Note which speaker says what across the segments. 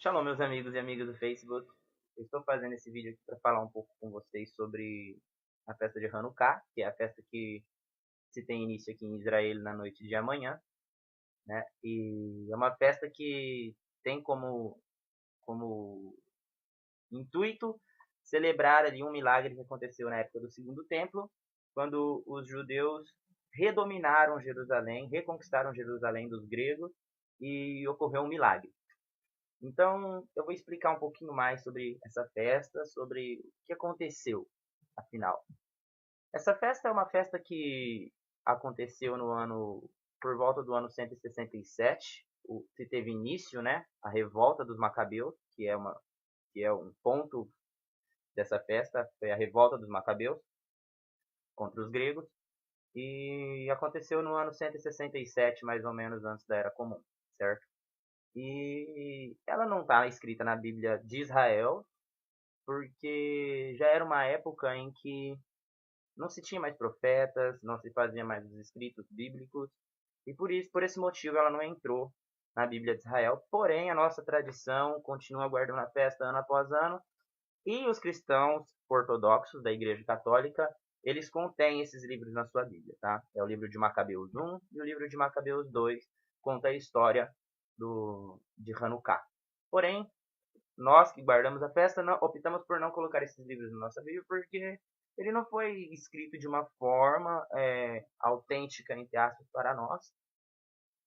Speaker 1: Shalom, meus amigos e amigas do Facebook. Eu estou fazendo esse vídeo aqui para falar um pouco com vocês sobre a festa de Hanukkah, que é a festa que se tem início aqui em Israel na noite de amanhã, né? E é uma festa que tem como intuito celebrar ali um milagre que aconteceu na época do Segundo Templo, quando os judeus redominaram Jerusalém, reconquistaram Jerusalém dos gregos e ocorreu um milagre. Então, eu vou explicar um pouquinho mais sobre essa festa, sobre o que aconteceu, afinal. Essa festa é uma festa que aconteceu no ano, por volta do ano 167, que teve início, né, a revolta dos Macabeus, que é um ponto dessa festa, foi a revolta dos Macabeus contra os gregos, e aconteceu no ano 167, mais ou menos antes da Era Comum, certo? E ela não está escrita na Bíblia de Israel, porque já era uma época em que não se tinha mais profetas, não se fazia mais os escritos bíblicos, e por isso, por esse motivo, ela não entrou na Bíblia de Israel. Porém, a nossa tradição continua guardando a festa ano após ano, e os cristãos ortodoxos da Igreja Católica, eles contêm esses livros na sua Bíblia, tá? É o livro de Macabeus 1 e o livro de Macabeus 2, conta a história de Hanukkah. Porém, nós que guardamos a festa optamos por não colocar esses livros na nossa Bíblia porque ele não foi escrito de uma forma autêntica, entre aspas, para nós,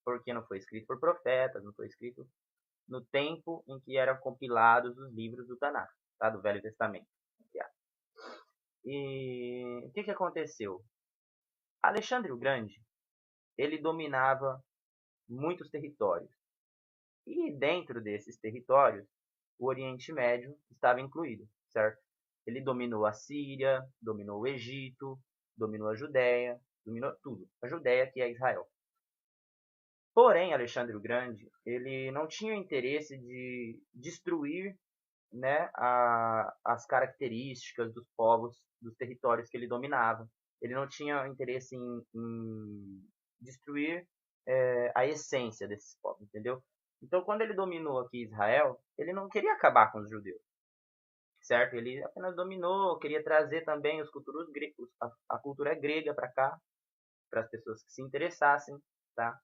Speaker 1: porque não foi escrito por profetas, não foi escrito no tempo em que eram compilados os livros do Tanakh, tá? Do Velho Testamento. E o que aconteceu? Alexandre o Grande, ele dominava muitos territórios. E dentro desses territórios, o Oriente Médio estava incluído, certo? Ele dominou a Síria, dominou o Egito, dominou a Judéia, dominou tudo. A Judéia, que é Israel. Porém, Alexandre o Grande, ele não tinha interesse de destruir, né, as características dos povos, dos territórios que ele dominava. Ele não tinha interesse em destruir a essência desses povos, entendeu? Então, quando ele dominou aqui Israel, ele não queria acabar com os judeus, certo? Ele apenas dominou, queria trazer também os culturas gregos, a cultura grega para cá, para as pessoas que se interessassem, tá?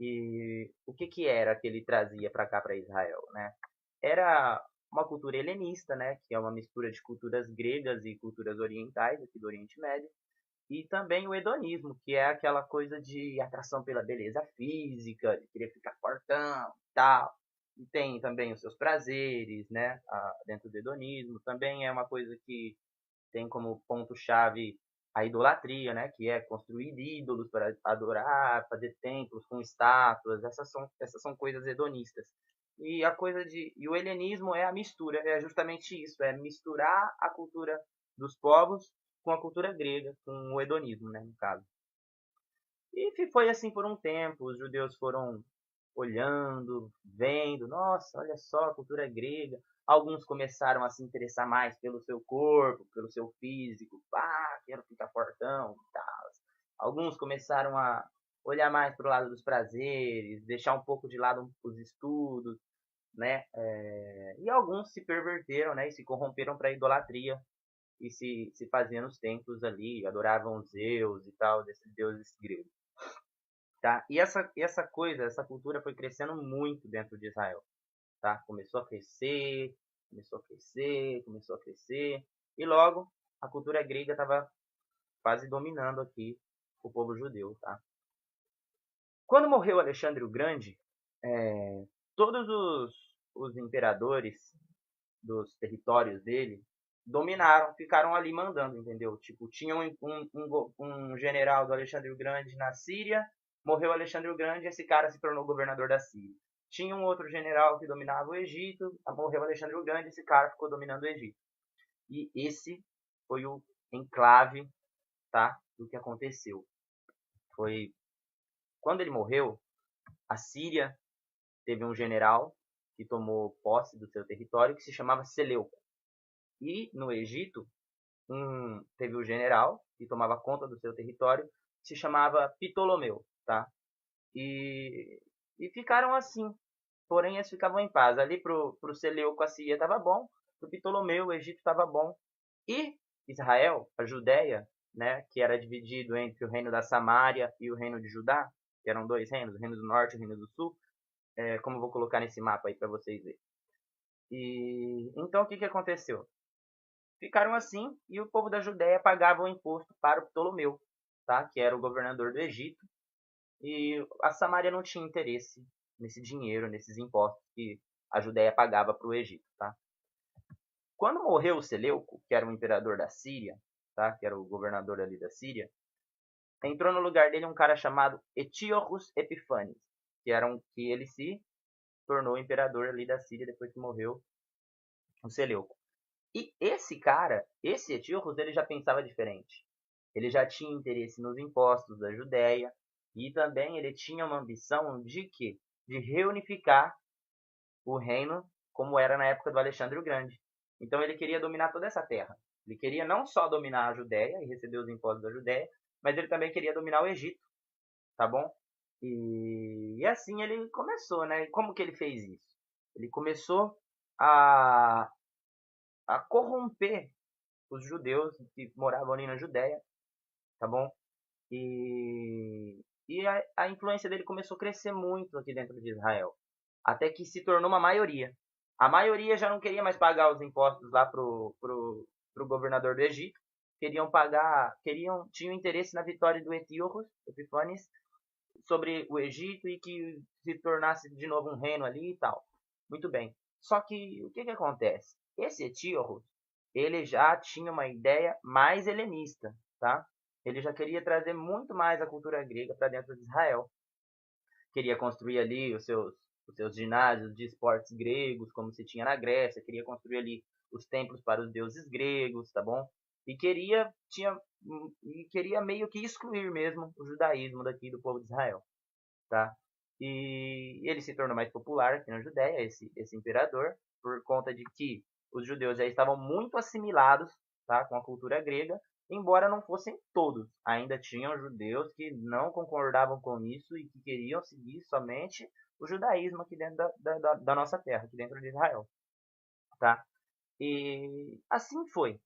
Speaker 1: E o que era que ele trazia para cá, para Israel, né? Era uma cultura helenista, né, que é uma mistura de culturas gregas e culturas orientais aqui do Oriente Médio, e também o hedonismo, que é aquela coisa de atração pela beleza física, de querer ficar fortão e tal. E tem também os seus prazeres, né, dentro do hedonismo. Também é uma coisa que tem como ponto-chave a idolatria, né, que é construir ídolos para adorar, fazer templos com estátuas. Essas são coisas hedonistas. E o helenismo é a mistura, é justamente isso, é misturar a cultura dos povos com a cultura grega, com o hedonismo, né, no caso. E foi assim por um tempo, os judeus foram olhando, vendo, nossa, olha só a cultura grega. Alguns começaram a se interessar mais pelo seu corpo, pelo seu físico, quero ficar fortão e tal. Alguns começaram a olhar mais para o lado dos prazeres, deixar um pouco de lado os estudos, né? E alguns se perverteram, né? E se corromperam para a idolatria e se faziam nos templos ali, adoravam Zeus e tal, desses deuses gregos. Tá? E essa coisa, essa cultura foi crescendo muito dentro de Israel. Tá? Começou a crescer, começou a crescer, começou a crescer. E logo a cultura grega estava quase dominando aqui o povo judeu. Tá? Quando morreu Alexandre o Grande, todos os imperadores dos territórios dele dominaram, ficaram ali mandando, entendeu? Tipo, tinha um general do Alexandre o Grande na Síria, morreu Alexandre o Grande, esse cara se tornou governador da Síria. Tinha um outro general que dominava o Egito, morreu Alexandre o Grande, esse cara ficou dominando o Egito. E esse foi o enclave, tá, do que aconteceu. Foi quando ele morreu, a Síria teve um general que tomou posse do seu território que se chamava Seleuco. E no Egito, teve o general que tomava conta do seu território, que se chamava Ptolomeu, tá? E ficaram assim, porém eles ficavam em paz. Ali pro Seleuco a Síria estava bom, pro Ptolomeu o Egito estava bom. E Israel, a Judéia, né, que era dividido entre o reino da Samária e o reino de Judá, que eram dois reinos, o reino do norte e o reino do sul, como eu vou colocar nesse mapa aí para vocês verem. E então o que aconteceu? Ficaram assim e o povo da Judéia pagava o imposto para o Ptolomeu, tá? Que era o governador do Egito. E a Samária não tinha interesse nesse dinheiro, nesses impostos que a Judéia pagava para o Egito, tá? Quando morreu o Seleuco, que era o imperador da Síria, tá? Que era o governador ali da Síria, entrou no lugar dele um cara chamado Etíochos Epifanes, que ele se tornou imperador ali da Síria depois que morreu o Seleuco. E esse cara, esse Etíochos, ele já pensava diferente. Ele já tinha interesse nos impostos da Judéia e também ele tinha uma ambição de quê? De reunificar o reino como era na época do Alexandre o Grande. Então ele queria dominar toda essa terra. Ele queria não só dominar a Judéia e receber os impostos da Judéia, mas ele também queria dominar o Egito, tá bom? E assim ele começou, né? E como que ele fez isso? Ele começou a, a corromper os judeus que moravam ali na Judéia, tá bom? E a influência dele começou a crescer muito aqui dentro de Israel, até que se tornou uma maioria. A maioria já não queria mais pagar os impostos lá pro governador do Egito, tinham interesse na vitória do Etíochos, Epifanes, sobre o Egito e que se tornasse de novo um reino ali e tal. Muito bem. Só que o que acontece? Esse Etíochos, ele já tinha uma ideia mais helenista, tá? Ele já queria trazer muito mais a cultura grega para dentro de Israel. Queria construir ali os seus ginásios de esportes gregos, como se tinha na Grécia. Queria construir ali os templos para os deuses gregos, tá bom? E queria meio que excluir mesmo o judaísmo daqui do povo de Israel, tá? E ele se tornou mais popular aqui na Judéia, esse imperador, por conta de que os judeus já estavam muito assimilados, tá, com a cultura grega, embora não fossem todos. Ainda tinham judeus que não concordavam com isso e que queriam seguir somente o judaísmo aqui dentro da nossa terra, aqui dentro de Israel, tá? E assim foi.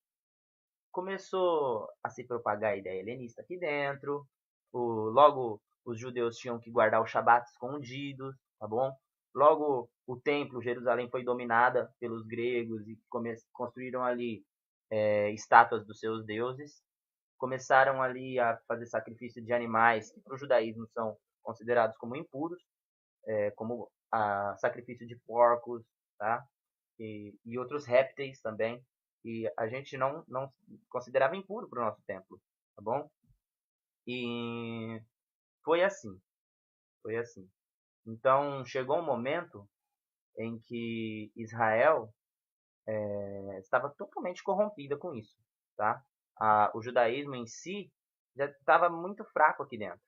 Speaker 1: Começou a se propagar a ideia helenista aqui dentro. Logo, os judeus tinham que guardar o Shabat escondidos, tá bom? Logo, o templo, Jerusalém, foi dominada pelos gregos e construíram ali estátuas dos seus deuses. Começaram ali a fazer sacrifício de animais que para o judaísmo são considerados como impuros, como sacrifício de porcos, tá? E outros répteis também, que a gente não considerava impuro para o nosso templo, tá bom? E foi assim, foi assim. Então chegou um momento em que Israel estava totalmente corrompida com isso, tá? O judaísmo em si já estava muito fraco aqui dentro,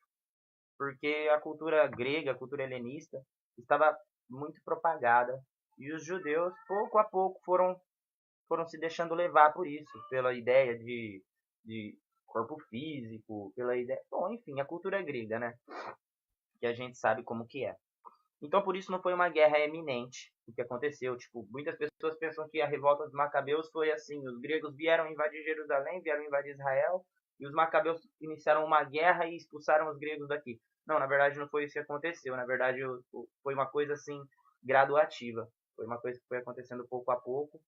Speaker 1: porque a cultura grega, a cultura helenista, estava muito propagada e os judeus, pouco a pouco, foram se deixando levar por isso, pela ideia de corpo físico, pela ideia... Bom, enfim, a cultura grega, né? Que a gente sabe como que é. Então, por isso não foi uma guerra eminente o que aconteceu. Tipo, muitas pessoas pensam que a revolta dos Macabeus foi assim, os gregos vieram invadir Jerusalém, vieram invadir Israel, e os Macabeus iniciaram uma guerra e expulsaram os gregos daqui. Não, na verdade não foi isso que aconteceu. Na verdade foi uma coisa assim, graduativa. Foi uma coisa que foi acontecendo pouco a pouco.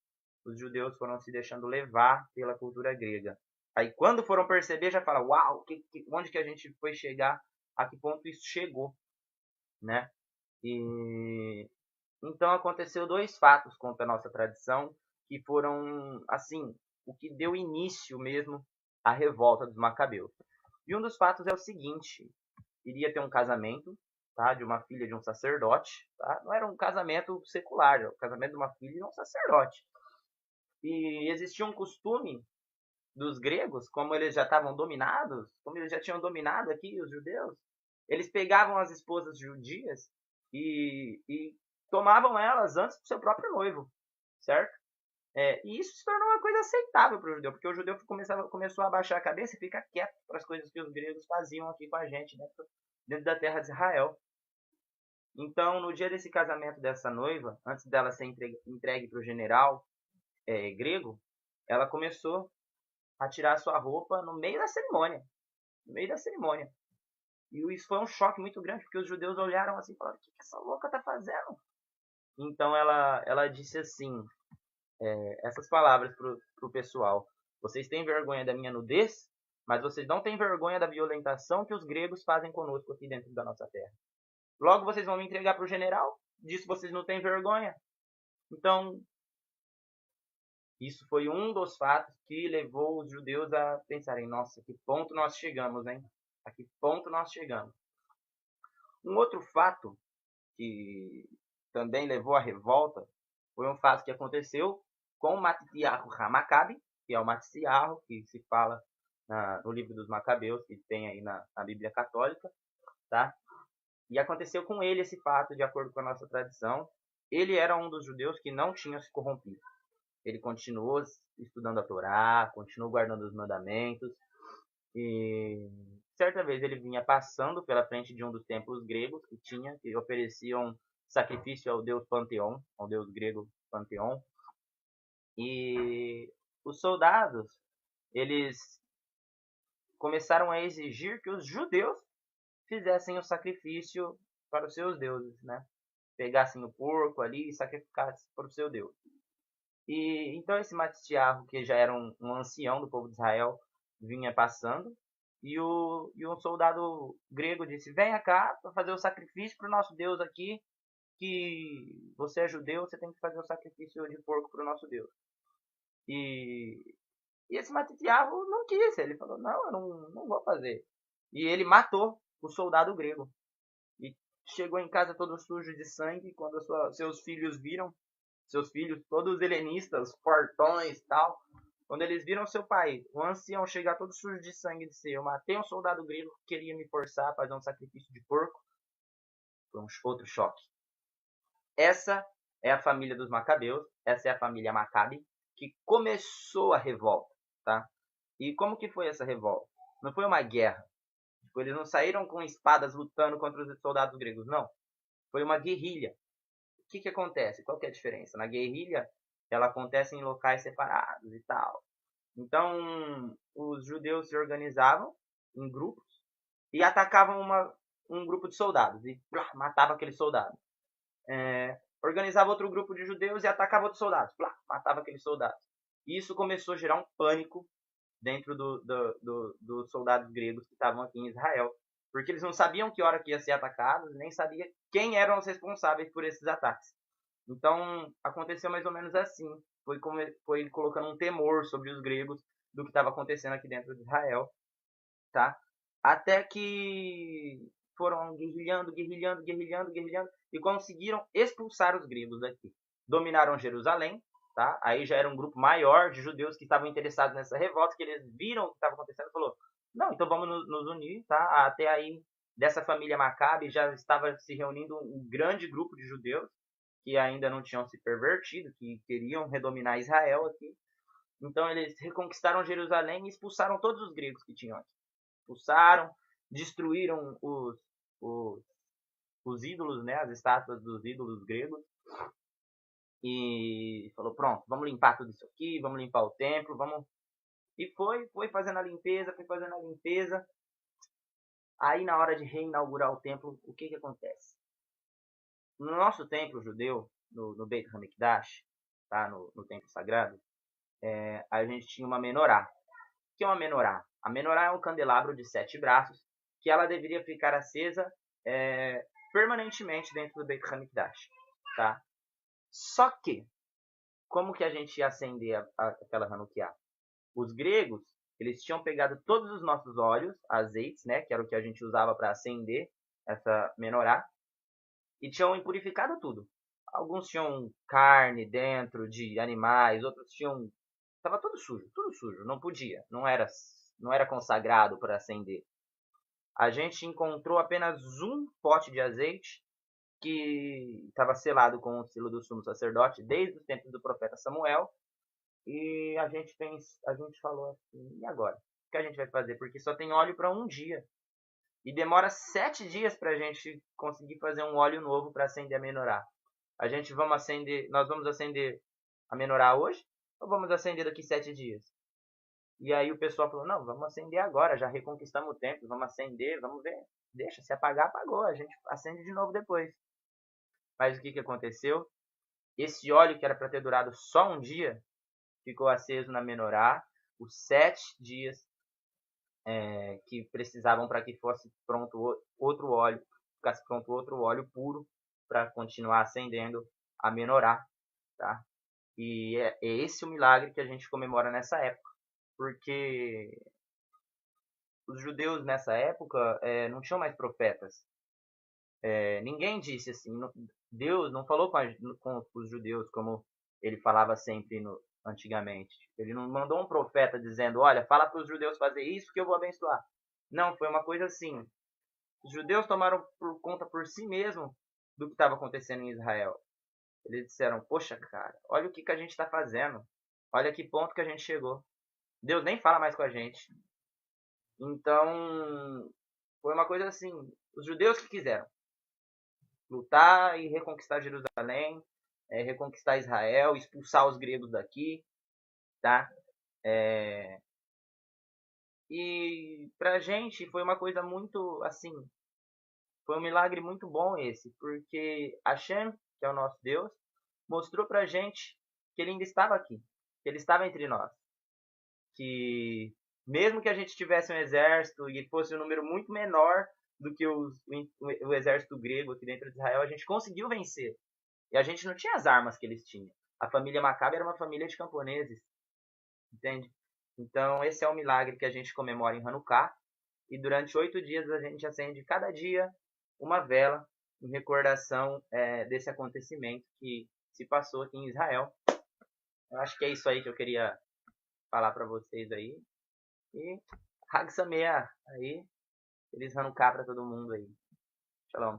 Speaker 1: Os judeus foram se deixando levar pela cultura grega. Aí quando foram perceber, já fala, uau, onde que a gente foi chegar? A que ponto isso chegou, né? E então aconteceu dois fatos contra a nossa tradição que foram, assim, o que deu início mesmo à revolta dos Macabeus. E um dos fatos é o seguinte: iria ter um casamento, tá, de uma filha de um sacerdote, tá? Não era um casamento secular, era o casamento de uma filha de um sacerdote. E existia um costume dos gregos, como eles já estavam dominados, como eles já tinham dominado aqui os judeus, eles pegavam as esposas judias e tomavam elas antes do seu próprio noivo, certo? E isso se tornou uma coisa aceitável para o judeu, porque o judeu começou a abaixar a cabeça e ficar quieto para as coisas que os gregos faziam aqui com a gente dentro da terra de Israel. Então, no dia desse casamento dessa noiva, antes dela ser entregue para o general grego, ela começou a tirar sua roupa no meio da cerimônia. No meio da cerimônia. E isso foi um choque muito grande, porque os judeus olharam assim e falaram: o que essa louca está fazendo? Então ela disse assim, essas palavras para o pessoal: vocês têm vergonha da minha nudez, mas vocês não têm vergonha da violentação que os gregos fazem conosco aqui dentro da nossa terra. Logo vocês vão me entregar para o general, disso vocês não têm vergonha. Então, isso foi um dos fatos que levou os judeus a pensarem: nossa, que ponto nós chegamos, hein? A que ponto nós chegamos? Um outro fato que também levou à revolta foi um fato que aconteceu com Matitiahu Hamacabe, que é o Matitiahu, que se fala no livro dos Macabeus, que tem aí na Bíblia Católica, tá? E aconteceu com ele esse fato, de acordo com a nossa tradição. Ele era um dos judeus que não tinha se corrompido. Ele continuou estudando a Torá, continuou guardando os mandamentos. E certa vez ele vinha passando pela frente de um dos templos gregos que ofereciam sacrifício ao deus Panteon, ao deus grego Panteon. E os soldados, eles começaram a exigir que os judeus fizessem o sacrifício para os seus deuses, né? Pegassem o porco ali e sacrificassem para o seu deus. E então esse Matitiahu, que já era um ancião do povo de Israel, vinha passando, e um soldado grego disse: venha cá para fazer o sacrifício para o nosso Deus aqui, que você é judeu, você tem que fazer o sacrifício de porco para o nosso Deus. E esse Matitiahu não quis, ele falou: não, eu não vou fazer. E ele matou o soldado grego. E chegou em casa todo sujo de sangue. Quando seus filhos viram, seus filhos todos helenistas, fortões e tal, quando eles viram seu pai, o ancião, chegar todo sujo de sangue e dizer: eu matei um soldado grego que queria me forçar a fazer um sacrifício de porco, foi um outro choque. Essa é a família dos Macabeus, essa é a família Macabe, que começou a revolta, tá? E como que foi essa revolta? Não foi uma guerra. Tipo, eles não saíram com espadas lutando contra os soldados gregos, não. Foi uma guerrilha. O que acontece? Qual que é a diferença? Na guerrilha, ela acontece em locais separados e tal. Então, os judeus se organizavam em grupos e atacavam um grupo de soldados e matava aqueles soldados. Organizava outro grupo de judeus e atacava outros soldados, matava aqueles soldados. E isso começou a gerar um pânico dentro dos soldados gregos que estavam aqui em Israel, porque eles não sabiam que hora que ia ser atacados, nem sabiam quem eram os responsáveis por esses ataques. Então, aconteceu mais ou menos assim. Foi colocando um temor sobre os gregos do que estava acontecendo aqui dentro de Israel, tá? Até que foram guerrilhando e conseguiram expulsar os gregos daqui. Dominaram Jerusalém, tá? Aí já era um grupo maior de judeus que estavam interessados nessa revolta, que eles viram o que estava acontecendo e falou: não, então vamos nos unir, tá? Até aí, dessa família Macabe já estava se reunindo um grande grupo de judeus que ainda não tinham se pervertido, que queriam redominar Israel aqui. Então eles reconquistaram Jerusalém e expulsaram todos os gregos que tinham aqui. Expulsaram, destruíram os ídolos, né, as estátuas dos ídolos gregos. E falou: pronto, vamos limpar tudo isso aqui, vamos limpar o templo, vamos... E foi fazendo a limpeza, Aí na hora de reinaugurar o templo, o que acontece? No nosso templo judeu, no Beit HaMikdash, tá? no templo sagrado, a gente tinha uma menorá. O que é uma menorá? A menorá é um candelabro de 7 braços que ela deveria ficar acesa permanentemente dentro do Beit HaMikdash, tá? Só que, como que a gente ia acender aquela Hanukkah? Os gregos, eles tinham pegado todos os nossos óleos, azeites, né, que era o que a gente usava para acender essa menorá, e tinham impurificado tudo. Alguns tinham carne dentro de animais, outros tinham... Tava tudo sujo, não podia, não era consagrado para acender. A gente encontrou apenas um pote de azeite que estava selado com o selo do sumo sacerdote desde os tempos do profeta Samuel. E a gente falou assim: e agora? O que a gente vai fazer? Porque só tem óleo para um dia. E demora 7 dias para a gente conseguir fazer um óleo novo para acender a menorá. Nós vamos acender a menorá hoje ou vamos acender daqui 7 dias? E aí o pessoal falou, não, vamos acender agora, já reconquistamos o templo, vamos acender, vamos ver. Deixa, se apagar, apagou, a gente acende de novo depois. Mas o que aconteceu? Esse óleo que era para ter durado só um dia, ficou aceso na menorá os 7 dias que precisavam para que fosse pronto outro óleo, ficasse pronto outro óleo puro para continuar acendendo a menorá, tá? E é esse o milagre que a gente comemora nessa época, porque os judeus nessa época não tinham mais profetas. Ninguém disse assim, Deus não falou com os judeus como ele falava sempre antigamente. Ele não mandou um profeta dizendo, olha, fala para os judeus fazer isso que eu vou abençoar. Não, foi uma coisa assim. Os judeus tomaram por conta por si mesmos do que estava acontecendo em Israel. Eles disseram, poxa, cara, olha o que a gente está fazendo. Olha que ponto que a gente chegou. Deus nem fala mais com a gente. Então, foi uma coisa assim. Os judeus que quiseram lutar e reconquistar Jerusalém, reconquistar Israel, expulsar os gregos daqui, tá? E pra gente foi uma coisa muito, assim, foi um milagre muito bom esse, porque Hashem, que é o nosso Deus, mostrou pra gente que ele ainda estava aqui, que ele estava entre nós, que mesmo que a gente tivesse um exército e fosse um número muito menor do que o exército grego aqui dentro de Israel, a gente conseguiu vencer. E a gente não tinha as armas que eles tinham. A família Macabe era uma família de camponeses, entende? Então esse é o milagre que a gente comemora em Hanukkah. E durante 8 dias a gente acende cada dia uma vela em recordação desse acontecimento que se passou aqui em Israel. Eu acho que é isso aí que eu queria falar para vocês aí. E Hag Sameach aí. Feliz Hanukkah para todo mundo aí. Shalom.